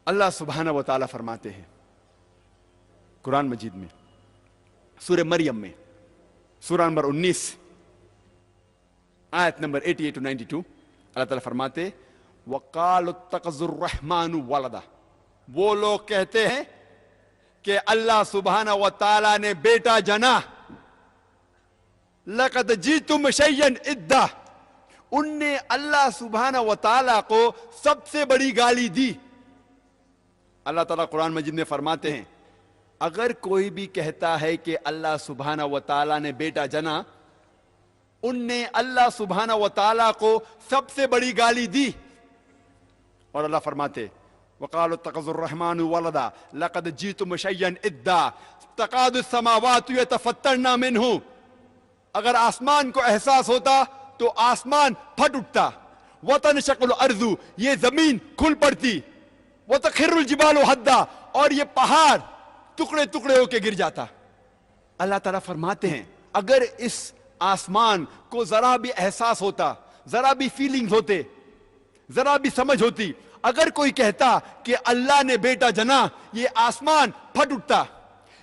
اللہ سبحانہ و تعالیٰ فرماتے ہیں قرآن مجید میں سورہ مریم میں سورہ نمبر 19 آیت نمبر 88 to 92 اللہ تعالیٰ فرماتے وَقَالُوا اتَّخَذَ الرَّحْمَنُ وَلَدًا، وہ لوگ کہتے ہیں کہ اللہ سبحانہ و تعالیٰ نے بیٹا جنا. لَقَدْ جِئْتُمْ شَيْئًا إِدًّا، ان نے اللہ سبحانہ و تعالیٰ کو سب سے بڑی گالی دی. اللہ تعالیٰ قرآن مجید میں فرماتے ہیں اگر کوئی بھی کہتا ہے کہ اللہ سبحانہ و تعالیٰ نے بیٹا جنا، ان نے اللہ سبحانہ و تعالیٰ کو سب سے بڑی گالی دی. اور اللہ فرماتے وَقَالُوا اتَّخَذَ الرَّحْمَنُ وَلَدًا لَقَدْ جِئْتُمْ شَيْئًا إِدًّا تَكَادُ السَّمَاوَاتُ يَتَفَطَّرْنَ مِنْهُ، اگر آسمان کو احساس ہوتا تو آسمان پھٹ اٹھتا. وَتَنشَقُّ الْأَرْضُ، یہ زمین کھل پڑتی. وَتَخِرُّ الْجِبَالُ هَدًّا، اور یہ پہاڑ ٹکڑے ٹکڑے ہو کے گر جاتا. اللہ تعالیٰ فرماتے ہیں اگر اس آسمان کو ذرا بھی احساس ہوتا، ذرا بھی فیلنگز ہوتے، ذرا بھی سمجھ ہوتی، اگر کوئی کہتا کہ اللہ نے بیٹا جنا، یہ آسمان پھٹ اٹھتا،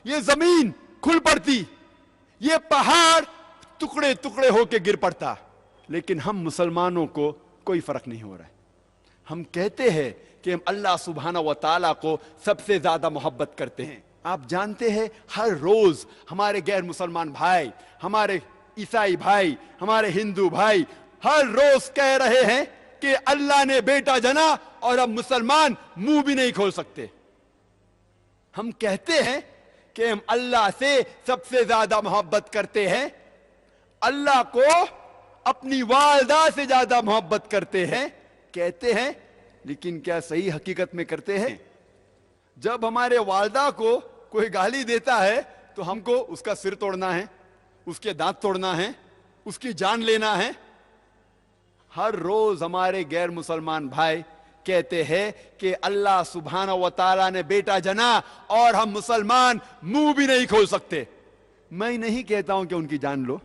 یہ زمین کھل پڑتی، یہ پہاڑ ٹکڑے ٹکڑے ہو کے گر پڑتا. لیکن ہم مسلمانوں کو کوئی فرق نہیں ہو رہا ہے. ہم کہتے ہیں کہ ہم اللہ سبحانہ و تعالیٰ کو سب سے زیادہ محبت کرتے ہیں. آپ جانتے ہیں ہر روز ہمارے غیر مسلمان بھائی، ہمارے عیسائی بھائی، ہمارے ہندو بھائی ہر روز کہہ رہے ہیں کہ اللہ نے بیٹا جنا، اور ہم مسلمان منہ بھی نہیں کھول سکتے. ہم کہتے ہیں کہ ہم اللہ سے سب سے زیادہ محبت کرتے ہیں، اللہ کو اپنی والدہ سے زیادہ محبت کرتے ہیں کہتے ہیں، لیکن کیا صحیح حقیقت میں کرتے ہیں؟ جب ہمارے والدہ کو کوئی گالی دیتا ہے تو ہم کو اس کا سر توڑنا ہے، اس کے دانت توڑنا ہے، اس کی جان لینا ہے. ہر روز ہمارے غیر مسلمان بھائی کہتے ہیں کہ اللہ سبحانہ و تعالیٰ نے بیٹا جنا، اور ہم مسلمان منہ بھی نہیں کھول سکتے. میں نہیں کہتا ہوں کہ ان کی جان لو،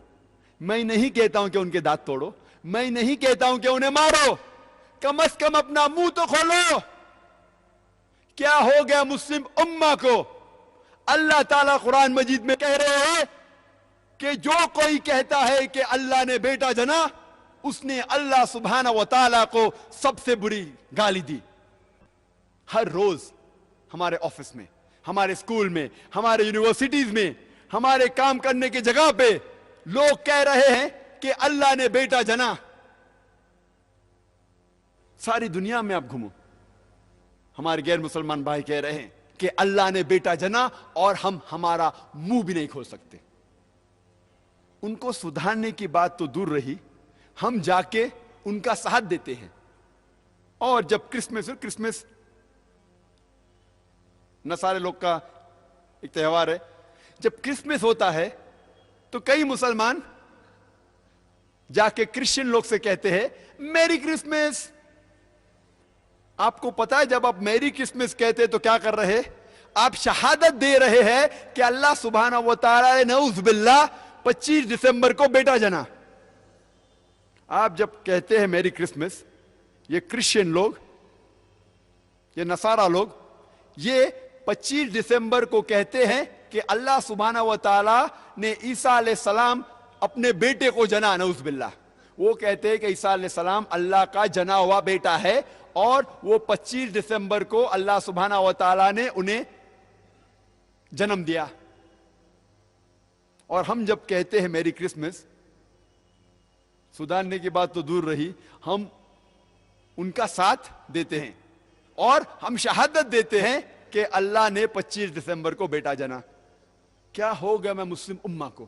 میں نہیں کہتا ہوں کہ ان کے دانت توڑو، میں نہیں کہتا ہوں کہ انہیں مارو، کم از کم اپنا منہ تو کھولو. کیا ہو گیا مسلم امہ کو؟ اللہ تعالیٰ قرآن مجید میں کہہ رہے ہیں کہ جو کوئی کہتا ہے کہ اللہ نے بیٹا جنا، اس نے اللہ سبحانہ و تعالیٰ کو سب سے بری گالی دی. ہر روز ہمارے آفس میں، ہمارے اسکول میں، ہمارے یونیورسٹیز میں، ہمارے کام کرنے کی جگہ پہ لوگ کہہ رہے ہیں کہ اللہ نے بیٹا جنا. ساری دنیا میں آپ گھومو، ہمارے غیر مسلمان بھائی کہہ رہے ہیں کہ اللہ نے بیٹا جنا، اور ہم ہمارا منہ بھی نہیں کھول سکتے. ان کو سدھارنے کی بات تو دور رہی، ہم جا کے ان کا ساتھ دیتے ہیں. اور جب کرسمس نصارے لوگ کا ایک تہوار ہے، جب کرسمس ہوتا ہے تو کئی مسلمان جا کے کرسچن لوگ سے کہتے ہیں میری کرسمس. آپ کو پتا ہے جب آپ میری کرسمس کہتے تو کیا کر رہے؟ آپ شہادت دے رہے ہیں کہ اللہ سبحانہ و تعالیٰ نے نعوذ باللہ 25 دسمبر کو بیٹا جنا. آپ جب کہتے ہیں میری کرسمس، یہ کرسچن لوگ، یہ نصارہ لوگ، یہ 25 دسمبر کو کہتے ہیں کہ اللہ سبحانہ و تعالیٰ نے عیسیٰ علیہ السلام اپنے بیٹے کو جنا. نعوذ باللہ. وہ کہتے ہیں کہ عیسیٰ علیہ السلام اللہ کا جنا ہوا بیٹا ہے، اور وہ 25 دسمبر کو اللہ سبحانہ و تعالیٰ نے انہیں جنم دیا. اور ہم جب کہتے ہیں میری کرسمس، سدھارنے کی بات تو دور رہی، ہم ان کا ساتھ دیتے ہیں اور ہم شہادت دیتے ہیں کہ اللہ نے 25 دسمبر کو بیٹا جنا. کیا ہو گیا میں مسلم امہ کو؟